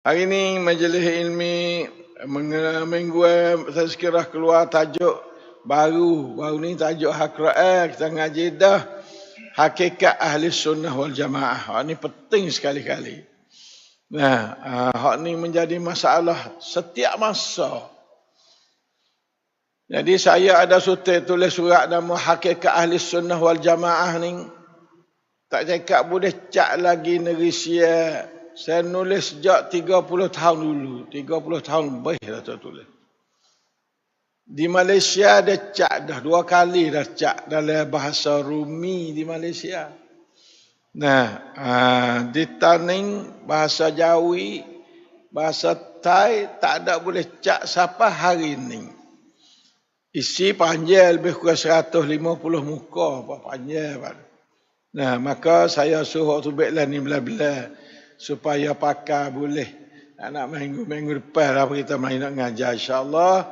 Hari ini majlis ilmi minggu saya sekirah keluar tajuk baru ni tajuk Al-Quran. Kita ngaji dah hakikat ahli sunnah wal jamaah. Hak ni penting sekali-kali. Nah, hak ni menjadi masalah setiap masa. Jadi saya ada tulis surat nama hakikat ahli sunnah wal jamaah ni. Tak cakap boleh cak lagi negeri Sia. Saya nulis sejak 30 tahun dulu. 30 tahun lebih dah saya tulis. Di Malaysia ada cak dah. 2 kali dah cak dalam bahasa Rumi di Malaysia. Nah, di Taning, bahasa Jawi, bahasa Thai, tak ada boleh cak siapa hari ini. Isi panjang lebih kurang 150 muka. Apa panjang. Nah, maka saya suruh tu baiklah ni belah-belah. Supaya pakar boleh. Nak minggu depan lah kita main nak ngajar insyaAllah.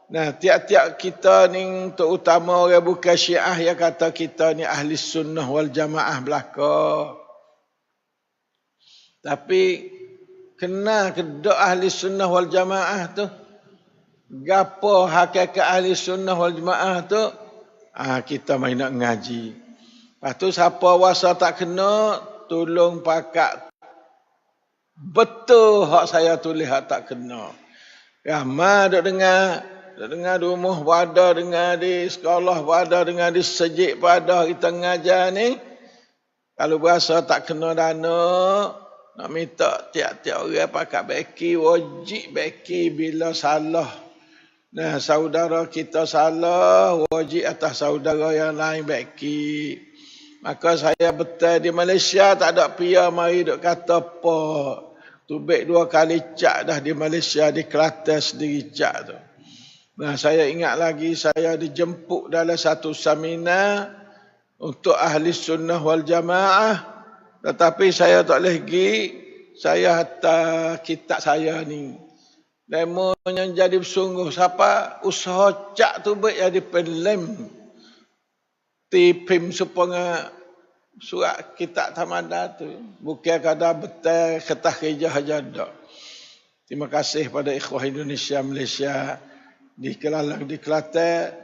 Nah, tiap-tiap kita ni terutama orang bukan Syiah yang kata kita ni ahli sunnah wal jamaah belaka. Tapi kena kedok ahli sunnah wal jamaah tu. Gapo hakikat ahli sunnah wal jamaah tu? Kita main nak ngaji. Lepas tu siapa wasa tak kena, tolong pakak. Betul hak saya tulis hak tak kena. Ramai duk dengar di rumah pada, dengar di sekolah pada, dengar di sejik pada kita ngajar ni. Kalau berasa tak kena dana, nak minta tiap-tiap orang pakak beki, wajib beki bila salah. Nah, saudara kita salah, wajib atas saudara yang lain beki. Maka saya betul di Malaysia tak ada pia mari duk kata apa. Tubik 2 kali cak dah di Malaysia, di Kelantan sendiri cak tu. Nah, saya ingat lagi saya dijemput dalam satu seminar untuk ahli sunnah wal jamaah. Tetapi saya tak boleh pergi. Saya hantar kitab saya ni. Demo yang jadi bersungguh. Siapa usaha cak tu baik jadi penlem. Tipim supaya surat kitab tamada tu. Bukan kadang betul kertas kerja saja tak. Terima kasih pada ikhwah Indonesia, Malaysia. Di Kelantan, di Kelantan.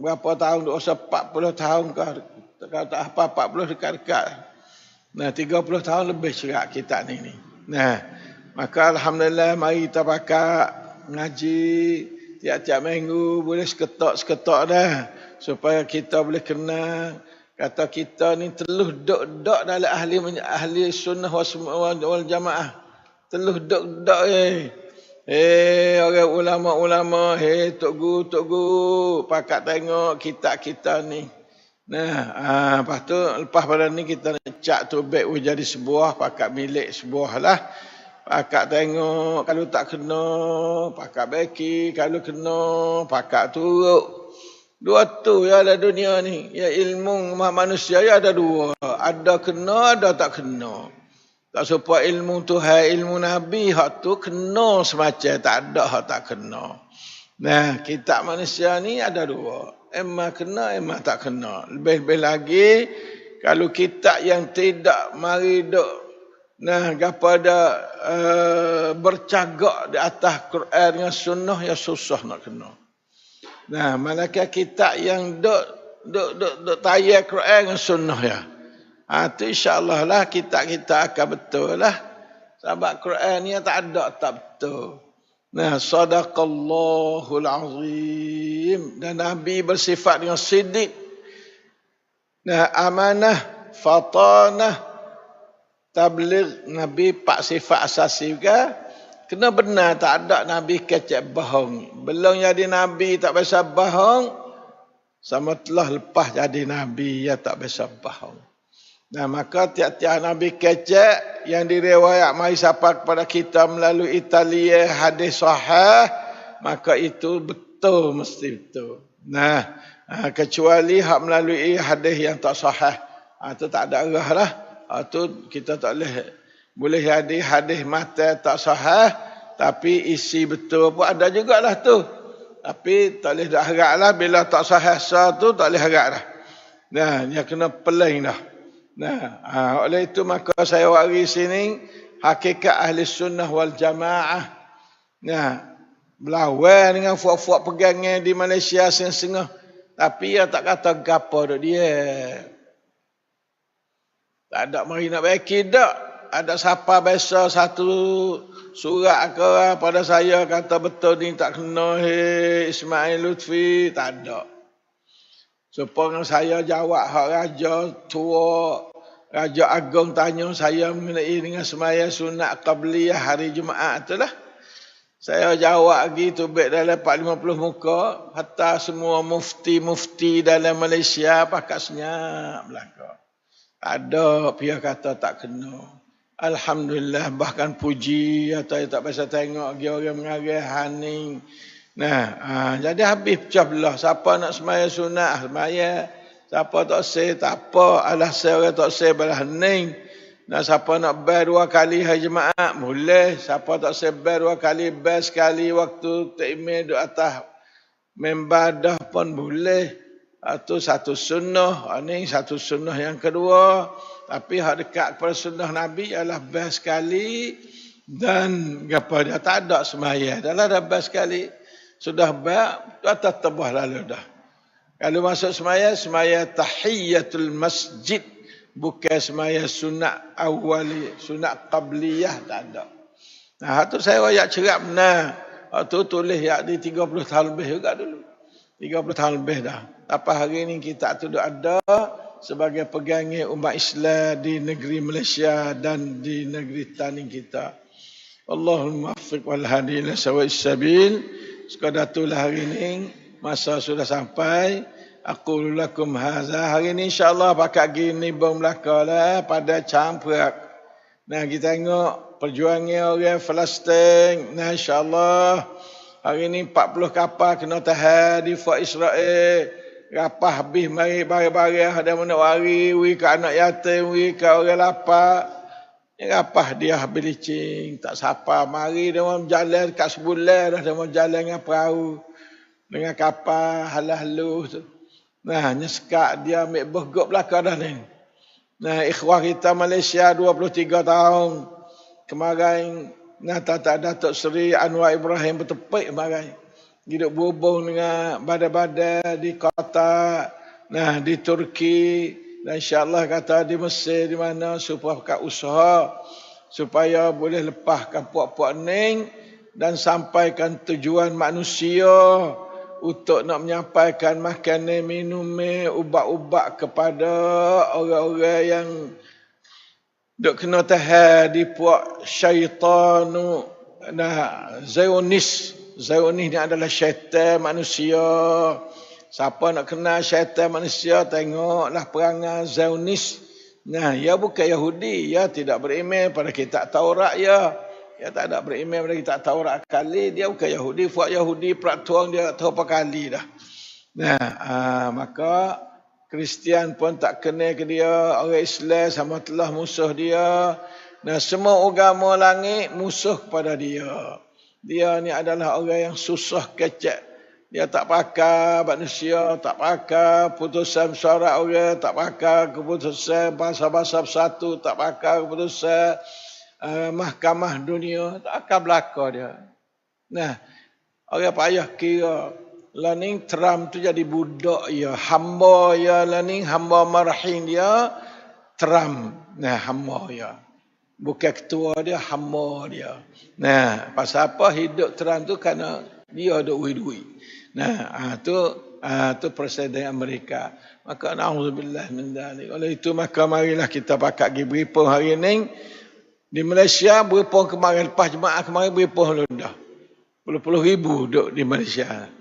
Berapa tahun? 40 tahun ke? Tak apa, 40 dekat-dekat. Nah, 30 tahun lebih cerak kitab ni. Nah, maka Alhamdulillah mari kita pakak ngaji tiap-tiap minggu. Boleh seketok-seketok dah. Supaya kita boleh kenal. Kata kita ni teluh dok-dok dalam ahli sunnah wal jamaah. Teluh dok-dok orang ulama-ulama, tok guru, pakak tengok kitab kita ni. Nah, lepas tu lepas pada ni kita nak cak tu baik jadi sebuah, pakak milik sebuah lah. Pakak tengok, kalau tak kena, pakak beki, kalau kena, pakak turuk. 2 tu ya ada dunia ni. Ya ilmu manusia ya ada 2. Ada kena, ada tak kena. Tak supaya ilmu Tuhan, ilmu Nabi, hak tu kena semacam. Tak ada hak tak kena. Nah, kitab manusia ni ada 2. Emma kena, emma tak kena. Lebih-lebih lagi, kalau kitab yang tidak mari duk, nah, gapada bercagak di atas Quran dengan sunnah, ya susah nak kena. Nah, manakah kitab yang duk tayar Quran dengan sunnah ya. Tu insya-Allah lah kitab-kitab akan betul lah. Sebab Quran ni tak ada tak betul. Nah, sadaqallahul azim. Dan Nabi bersifat dengan siddiq. Nah, amanah, fatanah, tabligh. Nabi 4 sifat asasi juga. Kena benar, tak ada Nabi kecek bohong. Belum jadi Nabi tak biasa bohong. Sama telah lepas jadi Nabi, ya tak biasa bohong. Nah, maka tiap-tiap Nabi kecek yang diriwayat mari siapa kepada kita melalui Italia hadis sahih, maka itu betul, mesti betul. Nah, kecuali hak melalui hadis yang tak sahih, itu tak ada arah lah. Itu kita tak boleh jadi hadis mata tak sahih, tapi isi betul pun ada jugalah tu. Tapi tak boleh dah harap lah, bila tak sahih sah tu tak boleh harap dah. Nah, dia kena peling dah. Nah, oleh itu maka saya wari sini hakikat ahli sunnah wal jamaah. Nah, berlawan dengan fuak-fuak pegangnya di Malaysia setengah-setengah. Tapi dia tak kata gapo dak dia. Tak ada mari nak baiki dak. Ada siapa biasa satu surat ke pada saya kata betul ni tak kena Ismail Lutfi, tak ada. Supaya saya jawab hak raja tua, Raja Agung tanya saya mengenai dengan semaya sunat qabliyah hari Jumaat itulah. Saya jawab lagi tu baik dalam 450 muka, hatta semua mufti-mufti dalam Malaysia pakat senyap belaka. Ada pihak kata tak kena. Alhamdulillah, bahkan puji atau tak biasa tengok lagi orang mengarah haning. Nah, jadi habis pecah belah. Siapa nak semaya sunat, semaya. Siapa tak say, tak apa. Alasan orang tak say belah hening. Nah, siapa nak bayar 2 kali hari Jumaat, boleh. Siapa tak say bayar 2 kali, bayar sekali waktu takmir duduk atas membadah pun boleh. Itu satu sunnah. Ini satu sunnah yang kedua. Tapi hak dekat kepada sunnah Nabi ialah bayar sekali. Dan apa dia tak ada semaya. Dah lah dah bayar sekali. Sudah bayar, atas tebah lalu dah. Kalau masuk semaya tahiyyatul masjid. Bukan semaya sunat awali, sunat qabliyah, tak ada. Nah, itu saya wayak cerap benar. Itu tulis yak di 30 tahun lebih juga dulu. 30 tahun lebih dah. Tapi hari ini kita tu ada sebagai pegangnya umat Islam di negeri Malaysia dan di negeri tanding kita. Allahumma muwaffiq wal hadi ila sawa'is sabil. Sekadar itulah hari ini. Masa sudah sampai. Aku lakum haza. Hari ini insyaAllah pakat gini bom belakang lah pada campur. Nah, kita tengok perjuangan orang Palestin. Nah, insyaAllah hari ini 40 kapal kena tahan di Fort Israel. Rapah habis mari barang-barang ada mana wari, ke anak yatim, ke orang lapar. Rapah dia habis licin. Tak siapa. Mari dia mau berjalan kat sebulan dah. Dia mau berjalan dengan perahu. Dengan kapal halus-halus tu. Nah, nyesekak dia ambil bergok belakang dah ni. Nah, ikhwah kita Malaysia 23 tahun. Kemarin, nah, Datuk Seri Anwar Ibrahim bertepik kemarin. Hidup berhubung dengan badai-badai di kota, nah, di Turki. Dan insyaAllah kata di Mesir, di mana supaya buka usaha. Supaya boleh lepaskan puak-puak ning dan sampaikan tujuan manusia. Untuk nak menyampaikan makanan, minum, ubat-ubat kepada orang-orang yang duk kena tahan di puak syaitan. Nah, Zionis. Zionis ni adalah syaitan manusia. Siapa nak kenal syaitan manusia, tengoklah perangai Zionis. Nah, ia bukan Yahudi. Ia tidak beriman pada kitab Taurat ya. Dia tak ada beriman pada kitab Taurat kali. Dia bukan Yahudi. Fuak Yahudi peraturan dia tak tahu apa kali dah. Nah, maka Kristian pun tak kena ke dia. Orang Islam sama telah musuh dia. Nah, semua agama langit musuh kepada dia. Dia ni adalah orang yang susah kecek. Dia tak pakai manusia, tak pakai putusan syarat orang, tak pakai keputusan bahasa-bahasa bersatu, tak pakai keputusan mahkamah dunia, tak akan berlaku dia. Nah, orang payah kira learning Trump tu jadi budak ya, hamba ya, learning hamba marhin dia Trump. Nah, hamba ya. Bukan ketua dia, hamba dia. Nah, pasal apa hidup Trump tu kerana dia ada duit-duit. Nah, tu presiden Amerika. Maka na'udzubillah min dzalik. Oleh itu maka marilah kita pakat pergi beripung hari ini. Di Malaysia beripung kemarin, lepas Jumaat kemarin beripung lu dah. Puluh-puluh ribu duduk di Malaysia.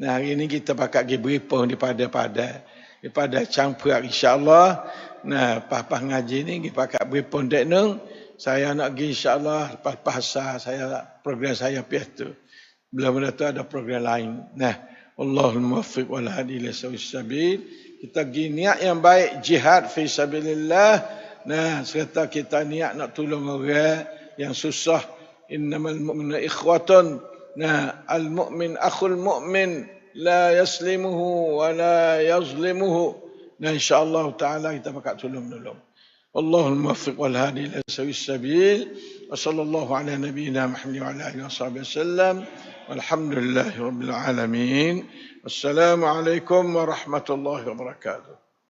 Nah, hari ini kita pakat pergi beripung di pada Cangpuak insya-Allah. Nah, pas ngaji ni kita pakat beripung dek nung. Saya nak pergi insya-Allah lepas pasar saya program saya pias tu. Belum tu ada program lain. Nah, Allahul muwaffiq wal hadi ila sawis sabil. Kita pergi niat yang baik jihad fi sabilillah. Nah, serta kita niat nak tolong orang yang susah. Innamal mu'minu ikhwatun. Nah, al-mu'min akhul mu'min la yaslimuhu wa la yazlimuhu. Nah, insya-Allah taala kita bakal tolong. والله الموفق والهادي إلى سوي السبيل وصلى الله على نبينا محمد وعلى آله وصحبه وسلم والحمد لله رب العالمين. والسلام عليكم ورحمة الله وبركاته.